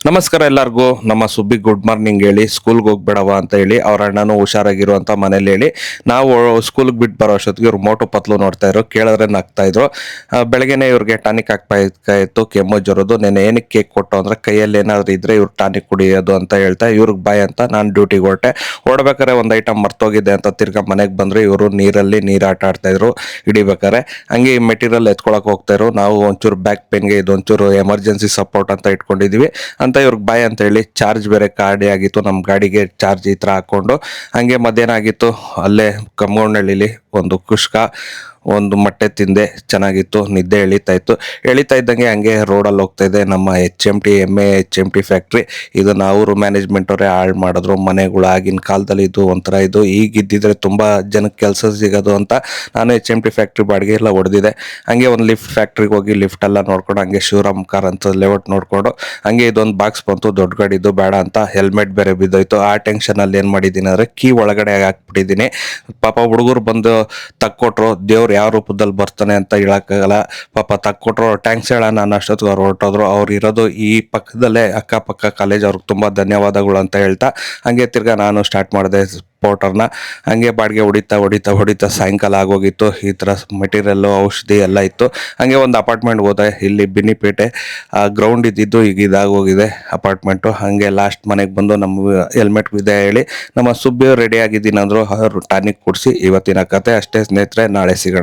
ನಮಸ್ಕಾರ ಎಲ್ಲರಿಗೂ. ನಮ್ಮ ಸುಬ್ಬಿ ಗುಡ್ ಮಾರ್ನಿಂಗ್ ಹೇಳಿ ಸ್ಕೂಲ್ಗೆ ಹೋಗ್ಬೇಡವ ಅಂತ ಹೇಳಿ ಅವ್ರ ಅಣ್ಣನೂ ಹುಷಾರಾಗಿರು ಅಂತ ಮನೇಲಿ ಹೇಳಿ ನಾವು ಸ್ಕೂಲ್ಗೆ ಬಿಟ್ಟು ಬರೋ ಅಷ್ಟೊತ್ತಿಗೆ ಇವ್ರು ಮೋಟು ಪತ್ಲು ನೋಡ್ತಾ ಇದ್ರು, ಕೇಳಿದ್ರೆ ನಗ್ತಾ ಇದ್ರು. ಬೆಳಗ್ಗೆನೆ ಇವ್ರಿಗೆ ಟಾನಿಕ್ ಹಾಕ್ಬೇಕಾಯ್ತು, ಕೆಮ್ಮು ಜರೋದು. ನೆನೆ ಏನಕ್ಕೆ ಕೇಕ್ ಕೊಟ್ಟು ಅಂದ್ರೆ ಕೈಯಲ್ಲಿ ಏನಾದ್ರು ಇದ್ರೆ ಇವ್ರು ಟಾನಿಕ್ ಕುಡಿಯೋದು ಅಂತ ಹೇಳ್ತಾ ಇವ್ರಿಗೆ ಬಾಯ್ ಅಂತ ನಾನು ಡ್ಯೂಟಿಗೆ ಹೊರಡ್ಬೇಕಾರೆ ಒಂದು ಐಟಮ್ ಮರ್ತೋಗಿದೆ ಅಂತ ತಿರ್ಗಾ ಮನೆಗೆ ಬಂದ್ರೆ ಇವರು ನೀರಲ್ಲಿ ನೀರು ಆಟ ಆಡ್ತಾ ಇದ್ರು ಹಿಡಿಬೇಕಾರೆ. ಹಂಗೆ ಈ ಮೆಟೀರಿಯಲ್ ಎತ್ಕೊಳಕ್ ಹೋಗ್ತಾ ಇದ್ರು. ನಾವು ಒಂಚೂರು ಬ್ಯಾಕ್ ಪೇನ್ಗೆ ಇದೊಂಚೂರು ಎಮರ್ಜೆನ್ಸಿ ಸಪೋರ್ಟ್ ಅಂತ ಇಟ್ಕೊಂಡಿದೀವಿ ಅಂತ ಇವ್ರಿಗೆ ಬಾಯ್ ಅಂತ ಹೇಳಿ ಚಾರ್ಜ್ ಬೇರೆ ಖಾಲಿ ಆಗಿತ್ತು. ನಮ್ಮ ಗಾಡಿಗೆ ಚಾರ್ಜ್ ಈ ಥರ ಹಾಕ್ಕೊಂಡು ಹಂಗೆ ಮಧ್ಯಾಹ್ನ ಆಗಿತ್ತು. ಅಲ್ಲೇ ಕಮ್ಮಗೊಂಡಳ್ಳಿಲಿ ಒಂದು ಕುಷ್ಕ ಒಂದು ಮೊಟ್ಟೆ ತಿಂದೆ, ಚೆನ್ನಾಗಿತ್ತು. ನಿದ್ದೆ ಎಳಿತಾ ಇದ್ದಂಗೆ ಹಂಗೆ ರೋಡಲ್ಲಿ ಹೋಗ್ತಾ ಇದೆ ನಮ್ಮ HMT HMT ಫ್ಯಾಕ್ಟ್ರಿ. ಇದನ್ನ ಅವರು ಮ್ಯಾನೇಜ್ಮೆಂಟ್ ಅವರೇ ಹಾಳು ಮಾಡಿದ್ರು. ಮನೆಗಳು ಆಗಿನ ಕಾಲದಲ್ಲಿ ಇದು ಒಂಥರ ಇದು, ಈಗ ಇದ್ದಿದ್ರೆ ತುಂಬಾ ಜನಕ್ಕೆ ಕೆಲಸ ಸಿಗೋದು ಅಂತ ನಾನು HMT ಫ್ಯಾಕ್ಟ್ರಿ ಬಾಡಿಗೆ ಎಲ್ಲ ಹೊಡೆದಿದೆ. ಹಂಗೆ ಒಂದು ಲಿಫ್ಟ್ ಫ್ಯಾಕ್ಟ್ರಿಗೆ ಹೋಗಿ ಲಿಫ್ಟ್ ಎಲ್ಲ ನೋಡ್ಕೊಂಡು ಹಂಗೆ ಶಿವರಾಮ್ ಕಾರ್ ಅಂತ ಲೇಔಟ್ ನೋಡ್ಕೊಂಡು ಹಂಗೆ ಇದೊಂದು ಬಾಕ್ಸ್ ಬಂತು, ದೊಡ್ಡ ಗಾಡಿದು ಬೇಡ ಅಂತ. ಹೆಲ್ಮೆಟ್ ಬೇರೆ ಬಿದ್ದೋಯ್ತು. ಆ ಟೆನ್ಷನ್ ಅಲ್ಲಿ ಏನ್ ಮಾಡಿದ್ದೀನಿ ಅಂದ್ರೆ ಕೀ ಒಳಗಡೆ ಹಾಕ್ಬಿಟ್ಟಿದ್ದೀನಿ. ಪಾಪ ಹುಡುಗರು ಬಂದು ತಕ್ಕೊಟ್ರು. ದೇವ್ರು ಯಾವ ರೂಪದಲ್ಲಿ ಬರ್ತಾನೆ ಅಂತ ಹೇಳಕ್ಕಾಗಲ್ಲ. ಪಾಪ ತಕ್ಕೊಟ್ರು, ಟ್ಯಾಂಕ್ಸ್ ಹೇಳೋಣ ನಾನು ಅಷ್ಟೊತ್ತಿಗೆ ಅವ್ರು ಹೊರಟೋದ್ರು. ಅವ್ರು ಇರೋದು ಈ ಪಕ್ಕದಲ್ಲೇ, ಅಕ್ಕಪಕ್ಕ ಕಾಲೇಜ್. ಅವ್ರಿಗೆ ತುಂಬಾ ಧನ್ಯವಾದಗಳು ಅಂತ ಹೇಳ್ತಾ ಹಂಗೆ ತಿರ್ಗಾ ನಾನು ಸ್ಟಾರ್ಟ್ ಮಾಡಿದೆ ಪೋಟರ್ನ. ಹಂಗೆ ಬಾಡಿಗೆ ಹೊಡಿತಾ ಸಾಯಂಕಾಲ ಆಗೋಗಿತ್ತು. ಈ ಥರ ಮೆಟೀರಿಯಲ್ಲು, ಔಷಧಿ ಎಲ್ಲ ಇತ್ತು. ಹಂಗೆ ಒಂದು ಅಪಾರ್ಟ್ಮೆಂಟ್ ಹೋದೆ, ಇಲ್ಲಿ ಬಿನ್ನಿಪೇಟೆ. ಗ್ರೌಂಡ್ ಇದ್ದಿದ್ದು ಈಗ ಇದಾಗೋಗಿದೆ ಅಪಾರ್ಟ್ಮೆಂಟು. ಹಂಗೆ ಲಾಸ್ಟ್ ಮನೆಗೆ ಬಂದು ನಮ್ಮ ಹೆಲ್ಮೆಟ್ ಇದೆ ಹೇಳಿ ನಮ್ಮ ಸುಬ್ಬಿ ರೆಡಿ ಆಗಿದ್ದೀನಿ ಅಂದರು. ಅವರು ಟಾನಿಕ್ ಕುಡಿಸಿ ಇವತ್ತಿನ ಕತೆ ಅಷ್ಟೇ ಸ್ನೇಹಿತರೆ. ನಾಳೆ ಸಿಗೋಣ.